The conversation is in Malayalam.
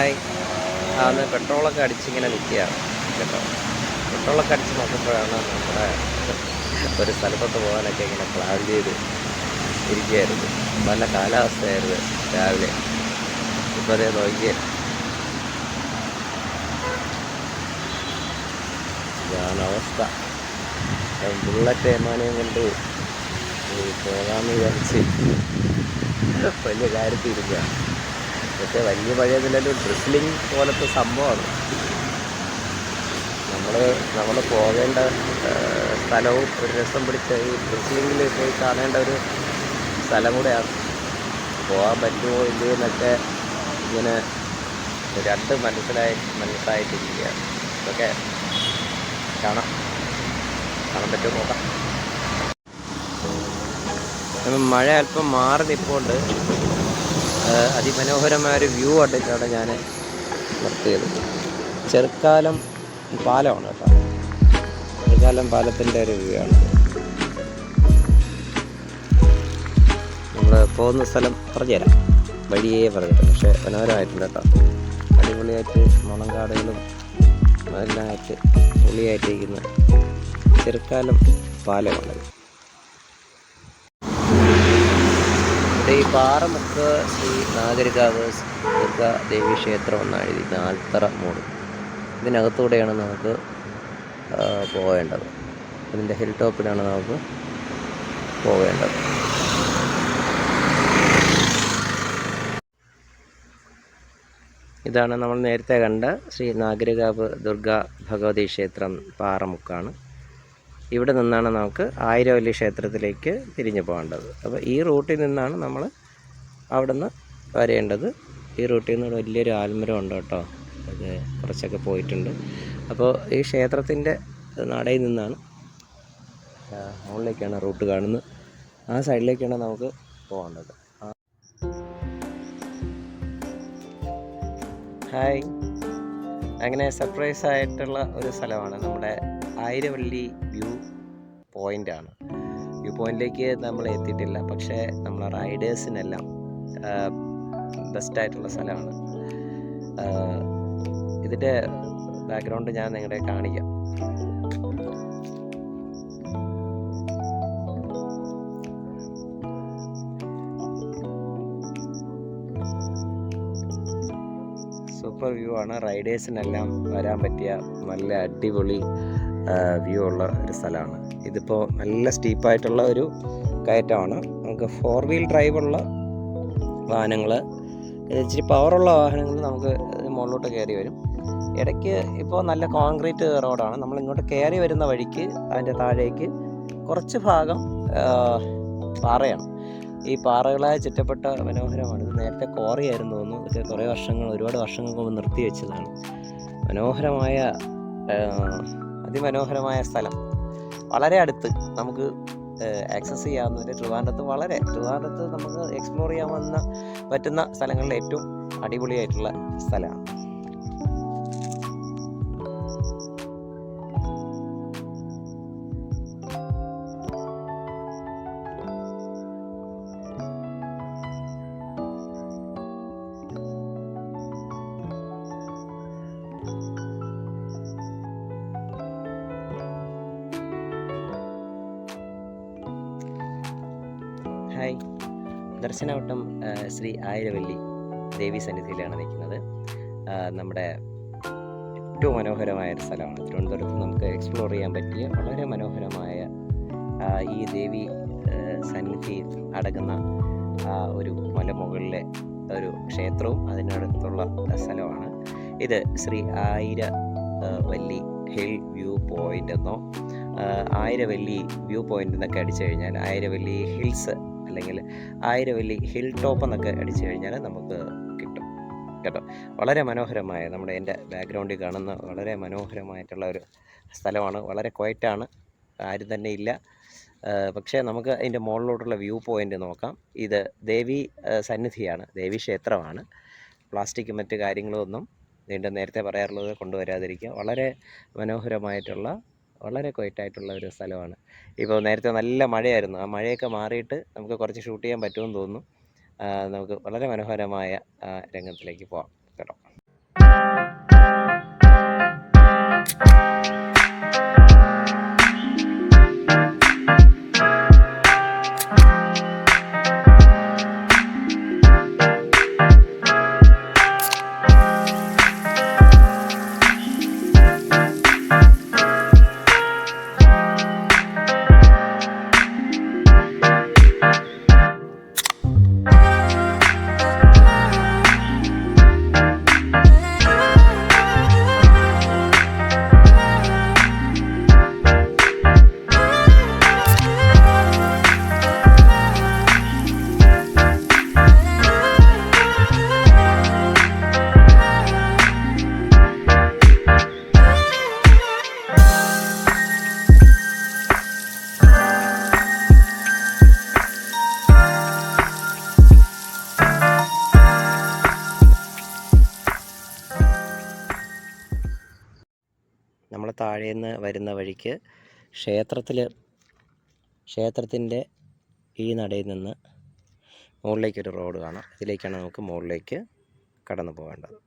ഹായ്. അന്ന് പെട്രോളൊക്കെ അടിച്ചിങ്ങനെ നിൽക്കുകയാണ് കേട്ടോ. പെട്രോളൊക്കെ അടിച്ച് നോക്കുമ്പോഴാണ് നമ്മുടെ ഒരു സ്ഥലത്തോട്ട് പോകാനൊക്കെ ഇങ്ങനെ പ്ലാൻ ചെയ്ത് ഇരിക്കുകയായിരുന്നു. നല്ല കാലാവസ്ഥയായിരുന്നു രാവിലെ. ഇപ്പോൾ അതേ നോക്കിയേ, ഇതാണ് അവസ്ഥ. ബുള്ളറ്റ് ഏമാനെയും കൊണ്ട് പോകാമെന്ന് വിചാരിച്ച് വലിയ കാര്യത്തിലിരിക്കുക. പക്ഷേ വലിയ പഴയതിലൊരു ഡ്രിസ്ലിംഗ് പോലത്തെ സംഭവമാണ്. നമ്മൾ പോകേണ്ട സ്ഥലവും ഒരു രസം പിടിച്ച ഈ ഡ്രിസ്ലിങ്ങിൽ പോയി കാണേണ്ട ഒരു സ്ഥലം കൂടെയാണ്. പോകാൻ പറ്റുമോ ഇല്ലയോ എന്നൊക്കെ ഇങ്ങനെ രണ്ട് മനസ്സായിട്ടിരിക്കുകയാണ്. ഇതൊക്കെ കാണാൻ പറ്റുമോ നോക്കാം. മഴ അല്പം മാറി നിൽപ്പുണ്ട്. അതിമനോഹരമായൊരു വ്യൂ കണ്ടിട്ടാണ് ഞാൻ നിർത്തിയത്. ചെറുക്കാലം പാലമാണ് കേട്ടോ. ചെറുക്കാലം പാലത്തിൻ്റെ ഒരു വ്യൂ ആണ്. നമ്മൾ പോകുന്ന സ്ഥലം പറഞ്ഞുതരാം, വഴിയേ പറഞ്ഞിട്ട്. പക്ഷേ മനോഹരമായിട്ടുണ്ട് കേട്ടോ. അടിപൊളിയായിട്ട് മുളങ്കാടുകളും അതെല്ലാം ആയിട്ട് പൊളിയായിട്ടിരിക്കുന്ന ചെറുക്കാലം പാലമാണ്. ഈ പാറമുക്ക് ശ്രീ നാഗരികാവ് ദുർഗാ ദേവി ക്ഷേത്രം എന്നാണ് എഴുതി നാൽത്തറ മൂട്. ഇതിനകത്തൂടെയാണ് നമുക്ക് പോകേണ്ടത്. ഇതിൻ്റെ ഹിൽ ടോപ്പിലാണ് നമുക്ക് പോകേണ്ടത്. ഇതാണ് നമ്മൾ നേരത്തെ കണ്ട ശ്രീ നാഗരികാവ് ദുർഗാ ഭഗവതി ക്ഷേത്രം പാറമുക്കാണ്. ഇവിടെ നിന്നാണ് നമുക്ക് ആയിരവല്ലി ക്ഷേത്രത്തിലേക്ക് തിരിഞ്ഞു പോകേണ്ടത്. അപ്പോൾ ഈ റൂട്ടിൽ നിന്നാണ് നമ്മൾ അവിടെ നിന്ന് വരേണ്ടത്. ഈ റൂട്ടിൽ നിന്ന് വലിയൊരു ആൽമരം ഉണ്ട് കേട്ടോ. അത് കുറച്ചൊക്കെ പോയിട്ടുണ്ട്. അപ്പോൾ ഈ ക്ഷേത്രത്തിൻ്റെ നടയിൽ നിന്നാണ് മുകളിലേക്കാണ് റൂട്ട് കാണുന്നത്. ആ സൈഡിലേക്കാണ് നമുക്ക് പോകേണ്ടത്. ഹായ്. അങ്ങനെ സർപ്രൈസ് ആയിട്ടുള്ള ഒരു സ്ഥലമാണ് നമ്മുടെ ആയിരവല്ലി വ്യൂ പോയിൻ്റാണ്. വ്യൂ പോയിൻറ്റിലേക്ക് നമ്മൾ എത്തിയിട്ടില്ല, പക്ഷേ നമ്മളെ റൈഡേഴ്സിനെല്ലാം ബെസ്റ്റായിട്ടുള്ള സ്ഥലമാണ്. ഇതിൻ്റെ ബാക്ക്ഗ്രൗണ്ട് ഞാൻ നിങ്ങളെ കാണിക്കാം. സൂപ്പർ വ്യൂ ആണ്. റൈഡേഴ്സിനെല്ലാം വരാൻ പറ്റിയ നല്ല അടിപൊളി വ്യൂ ഉള്ള ഒരു സ്ഥലമാണ്. ഇതിപ്പോൾ നല്ല സ്റ്റീപ്പായിട്ടുള്ള ഒരു കയറ്റമാണ്. നമുക്ക് 4 വീൽ ഡ്രൈവുള്ള വാഹനങ്ങൾ, ഇച്ചിരി പവറുള്ള വാഹനങ്ങൾ നമുക്ക് മുകളിലോട്ട് കയറി വരും. ഇടയ്ക്ക് ഇപ്പോൾ നല്ല കോൺക്രീറ്റ് റോഡാണ്. നമ്മളിങ്ങോട്ട് കയറി വരുന്ന വഴിക്ക് അതിൻ്റെ താഴേക്ക് കുറച്ച് ഭാഗം പാറയാണ്. ഈ പാറകളാൽ ചുറ്റപ്പെട്ട മനോഹരമാണ്. ഇത് നേരത്തെ ക്വാറിയായിരുന്നു തോന്നുന്നു. ഇത് ഒരുപാട് വർഷങ്ങൾക്ക് മുമ്പ് നിർത്തി വെച്ചതാണ്. മനോഹരമായ അതിമനോഹരമായ സ്ഥലം. വളരെ അടുത്ത് നമുക്ക് ആക്സസ് ചെയ്യാവുന്നതിൻ്റെ ട്രിവാൻഡ്രത്ത് നമുക്ക് എക്സ്പ്ലോർ ചെയ്യാൻ പറ്റുന്ന സ്ഥലങ്ങളിൽ ഏറ്റവും അടിപൊളിയായിട്ടുള്ള സ്ഥലമാണ്. ഹായ്. ദർശനവട്ടം ശ്രീ ആയിരവല്ലി ദേവി സന്നിധിയിലാണ് നിൽക്കുന്നത്. നമ്മുടെ ഏറ്റവും മനോഹരമായ ഒരു സ്ഥലമാണ്. തിരുവനന്തപുരത്ത് നമുക്ക് എക്സ്പ്ലോർ ചെയ്യാൻ പറ്റിയ വളരെ മനോഹരമായ ഈ ദേവി സന്നിധി അടങ്ങുന്ന ഒരു മലമുകളിലെ ഒരു ക്ഷേത്രവും അതിനടുത്തുള്ള സ്ഥലമാണ്. ഇത് Shri Ayiravalli hill view point എന്നോ ആയിരവല്ലി വ്യൂ പോയിൻ്റ് എന്നൊക്കെ അടിച്ചു കഴിഞ്ഞാൽ ആയിരവല്ലി ഹിൽസ് അല്ലെങ്കിൽ ആയിരവല്ലി ഹിൽ ടോപ്പ് എന്നൊക്കെ അടിച്ചു കഴിഞ്ഞാൽ നമുക്ക് കിട്ടും കേട്ടോ. വളരെ മനോഹരമായ എൻ്റെ ബാക്ക്ഗ്രൗണ്ടിൽ കാണുന്ന വളരെ മനോഹരമായിട്ടുള്ള ഒരു സ്ഥലമാണ്. വളരെ ക്വയറ്റാണ്, ആരും തന്നെ ഇല്ല. പക്ഷേ നമുക്ക് അതിൻ്റെ മുകളിലോട്ടുള്ള വ്യൂ പോയിൻ്റ് നോക്കാം. ഇത് ദേവി സന്നിധിയാണ്, ദേവി ക്ഷേത്രമാണ്. പ്ലാസ്റ്റിക് മറ്റ് കാര്യങ്ങളൊന്നും നേരത്തെ പറയാറുള്ളത് കൊണ്ടുവരാതിരിക്കുക. വളരെ മനോഹരമായിട്ടുള്ള വളരെ ക്വയറ്റായിട്ടുള്ള ഒരു സ്ഥലമാണ്. ഇപ്പോൾ നേരത്തെ നല്ല മഴയായിരുന്നു. ആ മഴയൊക്കെ മാറിയിട്ട് നമുക്ക് കുറച്ച് ഷൂട്ട് ചെയ്യാൻ പറ്റുമെന്ന് തോന്നുന്നു. നമുക്ക് വളരെ മനോഹരമായ രംഗത്തിലേക്ക് പോകാം കേട്ടോ. താഴെ നിന്ന് വരുന്ന വഴിക്ക് ക്ഷേത്രത്തിൻ്റെ ഈ നടയിൽ നിന്ന് മുകളിലേക്കൊരു റോഡ് കാണാം. ഇതിലേക്കാണ് നമുക്ക് മുകളിലേക്ക് കടന്നു പോകേണ്ടത്.